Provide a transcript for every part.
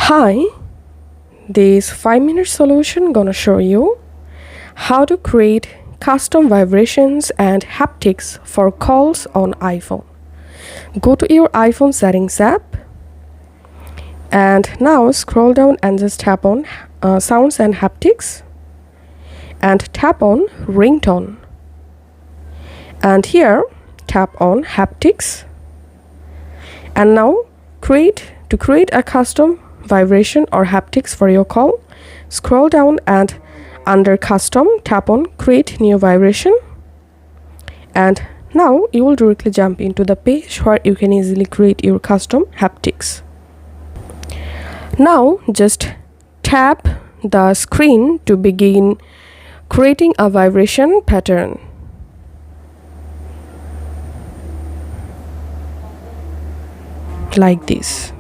Hi, this 5-minute solution gonna show you how to create custom vibrations and haptics for calls on iPhone. Go to your iPhone settings app and now scroll down and just tap on sounds and haptics and tap on ringtone, and here tap on haptics, and now to create a custom vibration or haptics for your call, scroll down and under custom tap on create new vibration, and now you will directly jump into the page where you can easily create your custom haptics. Now just tap the screen to begin creating a vibration pattern. Like this,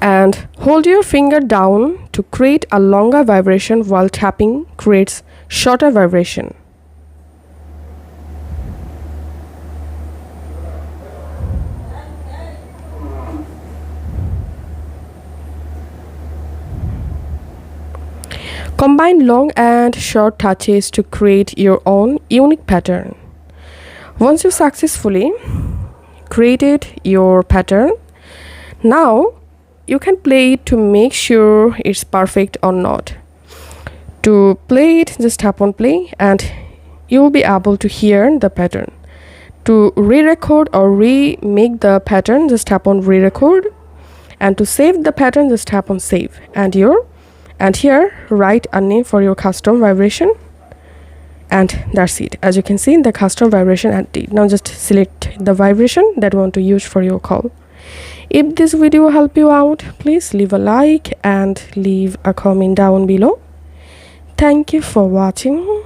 and hold your finger down to create a longer vibration while tapping creates shorter vibration. Combine long and short touches to create your own unique pattern. Once you successfully created your pattern, now you can play it to make sure it's perfect or not. To play it, just tap on play and you will be able to hear the pattern. To re-record or remake the pattern, just tap on re-record, and to save the pattern, just tap on save, and here write a name for your custom vibration, and that's it. As you can see, the custom vibration added. Now just select the vibration that you want to use for your call. If this video helped you out, please leave a like and leave a comment down below. Thank you for watching.